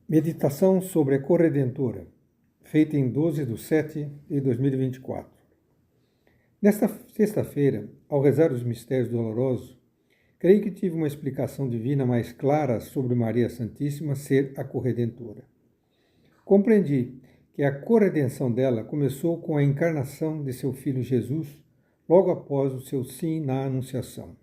Meditação sobre a Corredentora, feita em 12/7/2024. Nesta sexta-feira, ao rezar os mistérios dolorosos, creio que tive uma explicação divina mais clara sobre Maria Santíssima ser a Corredentora. Compreendi que a corredenção dela começou com a encarnação de seu filho Jesus, logo após o seu sim na Anunciação.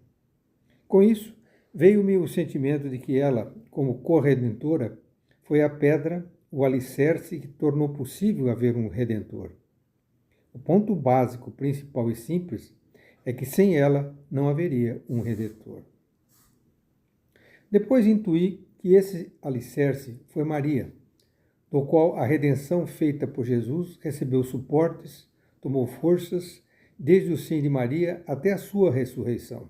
Com isso, veio-me o sentimento de que ela, como corredentora, foi a pedra, o alicerce que tornou possível haver um Redentor. O ponto básico, principal e simples é que sem ela não haveria um Redentor. Depois intuí que esse alicerce foi Maria, do qual a redenção feita por Jesus recebeu suportes, tomou forças, desde o sim de Maria até a sua ressurreição.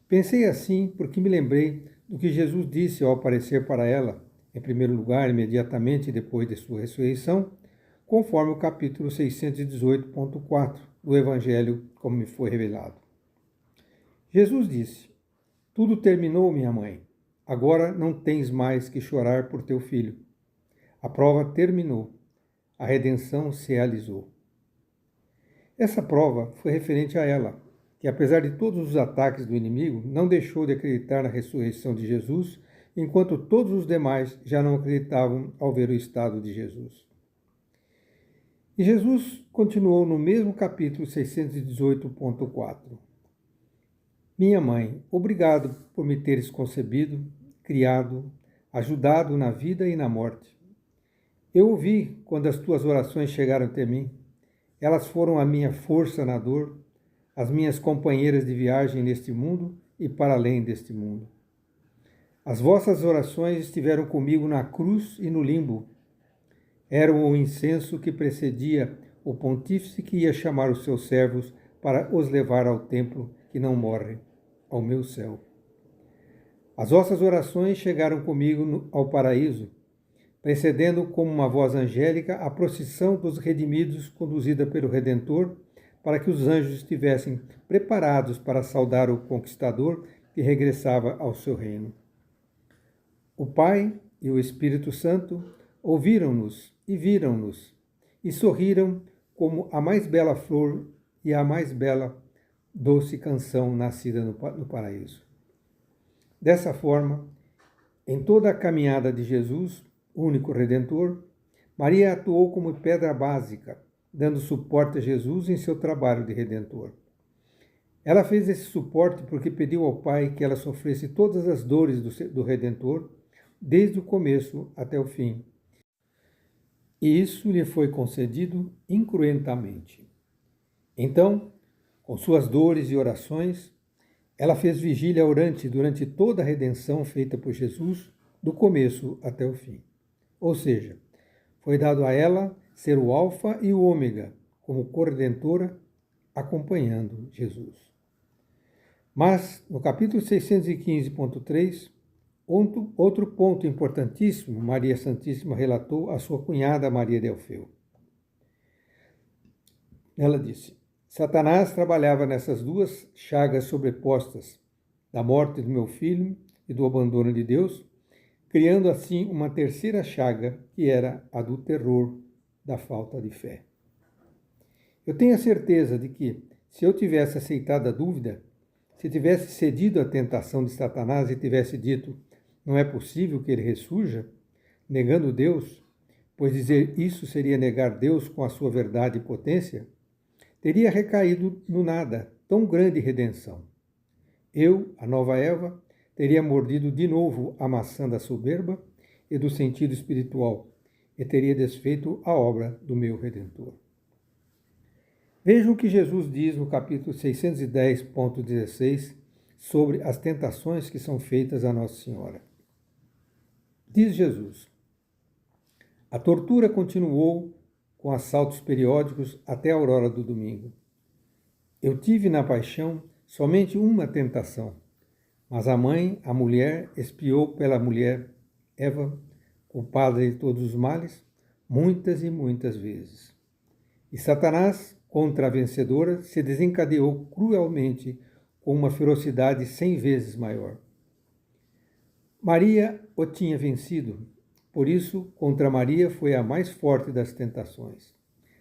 Pensei assim porque me lembrei do que Jesus disse ao aparecer para ela, em primeiro lugar, imediatamente depois de sua ressurreição, conforme o capítulo 618.4 do Evangelho, como me foi revelado. Jesus disse: "Tudo terminou, minha mãe. Agora não tens mais que chorar por teu filho. A prova terminou. A redenção se realizou." Essa prova foi referente a ela, que apesar de todos os ataques do inimigo, não deixou de acreditar na ressurreição de Jesus, enquanto todos os demais já não acreditavam ao ver o estado de Jesus. E Jesus continuou no mesmo capítulo 618.4. "Minha mãe, obrigado por me teres concebido, criado, ajudado na vida e na morte. Eu ouvi quando as tuas orações chegaram até mim. Elas foram a minha força na dor, as minhas companheiras de viagem neste mundo e para além deste mundo. As vossas orações estiveram comigo na cruz e no limbo. Eram o incenso que precedia o pontífice que ia chamar os seus servos para os levar ao templo que não morre, ao meu céu. As vossas orações chegaram comigo ao paraíso, precedendo como uma voz angélica a procissão dos redimidos conduzida pelo Redentor, para que os anjos estivessem preparados para saudar o conquistador que regressava ao seu reino. O Pai e o Espírito Santo ouviram-nos e viram-nos, e sorriram como a mais bela flor e a mais bela doce canção nascida no paraíso. Dessa forma, em toda a caminhada de Jesus, único Redentor, Maria atuou como pedra básica, dando suporte a Jesus em seu trabalho de Redentor. Ela fez esse suporte porque pediu ao Pai que ela sofresse todas as dores do Redentor, desde o começo até o fim. E isso lhe foi concedido incruentamente. Então, com suas dores e orações, ela fez vigília orante durante toda a redenção feita por Jesus, do começo até o fim. Ou seja, foi dado a ela ser o alfa e o ômega, como corredentora, acompanhando Jesus. Mas, no capítulo 615.3, outro ponto importantíssimo, Maria Santíssima relatou à sua cunhada Maria Delfeu. Ela disse: "Satanás trabalhava nessas duas chagas sobrepostas, da morte do meu filho e do abandono de Deus, criando assim uma terceira chaga, que era a do terror da falta de fé. Eu tenho a certeza de que, se eu tivesse aceitado a dúvida, se tivesse cedido à tentação de Satanás e tivesse dito: não é possível que ele ressurja, negando Deus, pois dizer isso seria negar Deus com a sua verdade e potência, teria recaído no nada tão grande redenção. Eu, a nova Eva, teria mordido de novo a maçã da soberba e do sentido espiritual, e teria desfeito a obra do meu Redentor." Vejam o que Jesus diz no capítulo 610.16 sobre as tentações que são feitas a Nossa Senhora. Diz Jesus: "A tortura continuou com assaltos periódicos até a aurora do domingo. Eu tive na paixão somente uma tentação, mas a mãe, a mulher, expiou pela mulher, Eva, culpada de todos os males, muitas e muitas vezes. E Satanás, contra a vencedora, se desencadeou cruelmente com uma ferocidade 100 vezes maior. Maria o tinha vencido, Por isso, contra Maria foi a mais forte das tentações.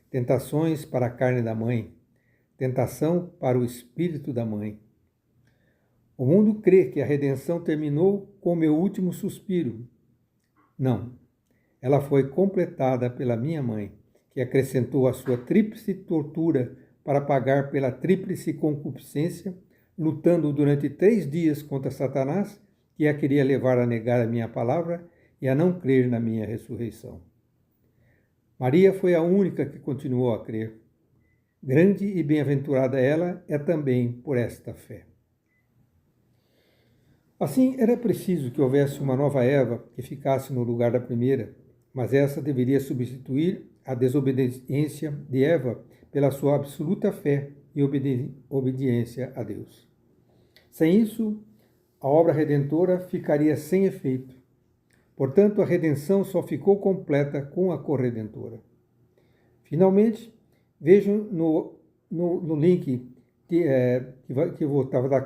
Tentações para a carne da mãe, tentação para o espírito da mãe. O mundo crê que a redenção terminou com meu último suspiro. Não, ela foi completada pela minha mãe, que acrescentou a sua tríplice tortura para pagar pela tríplice concupiscência, lutando durante 3 dias contra Satanás, que a queria levar a negar a minha palavra e a não crer na minha ressurreição. Maria foi a única que continuou a crer. Grande e bem-aventurada ela é também por esta fé. Assim, era preciso que houvesse uma nova Eva que ficasse no lugar da primeira, mas essa deveria substituir a desobediência de Eva pela sua absoluta fé e obediência a Deus. Sem isso, a obra redentora ficaria sem efeito. Portanto, a redenção só ficou completa com a corredentora. Finalmente, vejam no link que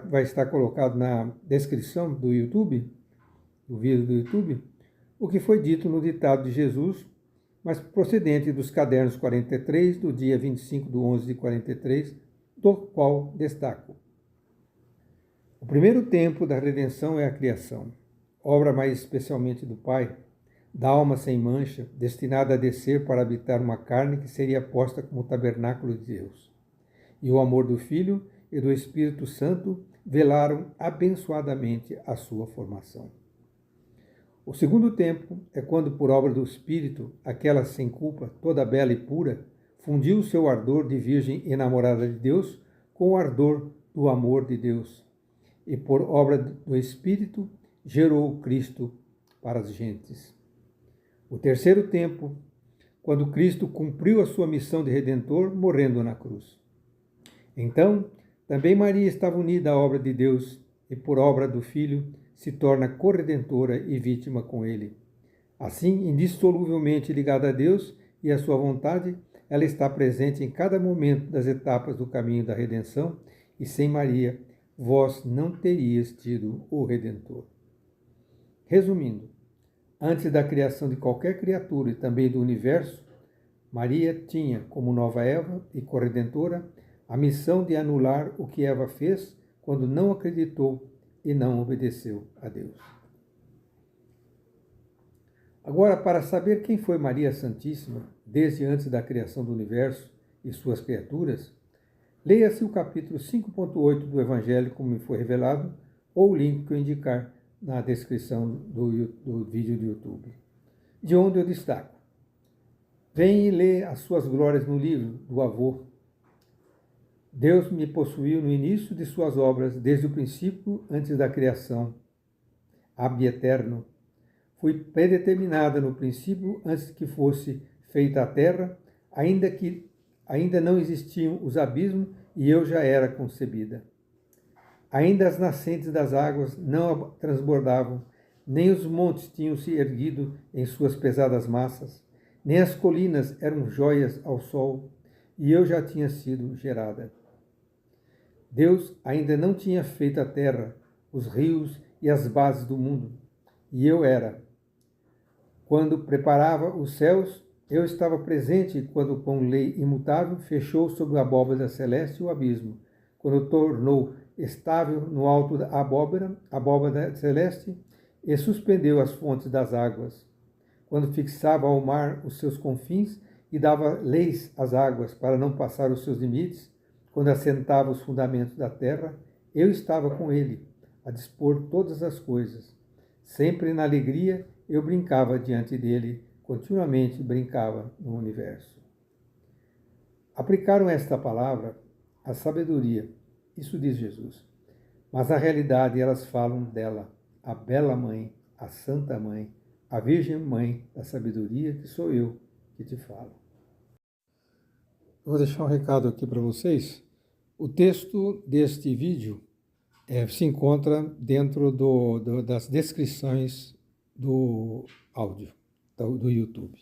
vai estar colocado na descrição do YouTube, do vídeo do YouTube, o que foi dito no ditado de Jesus, mas procedente dos cadernos 43, do dia 25 de 11 de 43, do qual destaco. O primeiro tempo da redenção é a criação, obra mais especialmente do Pai, da alma sem mancha, destinada a descer para habitar uma carne que seria posta como tabernáculo de Deus. E o amor do Filho e do Espírito Santo velaram abençoadamente a sua formação. O segundo tempo é quando, por obra do Espírito, aquela sem culpa, toda bela e pura, fundiu o seu ardor de virgem enamorada de Deus com o ardor do amor de Deus, e por obra do Espírito gerou Cristo para as gentes. O terceiro tempo, quando Cristo cumpriu a sua missão de Redentor, morrendo na cruz. Então, também Maria estava unida à obra de Deus e, por obra do Filho, se torna corredentora e vítima com ele. Assim, indissoluvelmente ligada a Deus e à sua vontade, ela está presente em cada momento das etapas do caminho da redenção, e sem Maria, vós não terias tido o Redentor. Resumindo, antes da criação de qualquer criatura e também do universo, Maria tinha, como nova Eva e corredentora, a missão de anular o que Eva fez quando não acreditou e não obedeceu a Deus. Agora, para saber quem foi Maria Santíssima, desde antes da criação do universo e suas criaturas, leia-se o capítulo 5.8 do Evangelho, como me foi revelado, ou o link que eu indicar na descrição do vídeo do YouTube, de onde eu destaco. Vem e lê as suas glórias no livro do avô. Deus me possuiu no início de suas obras, desde o princípio, antes da criação. Ab eterno. Fui predeterminada no princípio, antes que fosse feita a terra, ainda não existiam os abismos e eu já era concebida. Ainda as nascentes das águas não transbordavam, nem os montes tinham se erguido em suas pesadas massas, nem as colinas eram jóias ao sol, e eu já tinha sido gerada. Deus ainda não tinha feito a terra, os rios e as bases do mundo, e eu era. Quando preparava os céus, eu estava presente quando, com lei imutável, fechou sobre a abóbada celeste o abismo, quando tornou estável no alto da abóbada celeste, e suspendeu as fontes das águas, quando fixava ao mar os seus confins e dava leis às águas para não passar os seus limites, quando assentava os fundamentos da terra, eu estava com ele, a dispor todas as coisas. Sempre na alegria eu brincava diante dele, continuamente brincava no universo. Aplicaram esta palavra à sabedoria, isso diz Jesus. Mas na realidade elas falam dela, a bela mãe, a santa mãe, a virgem mãe da sabedoria, que sou eu que te falo. Vou deixar um recado aqui para vocês. O texto deste vídeo se encontra dentro das descrições do áudio do YouTube.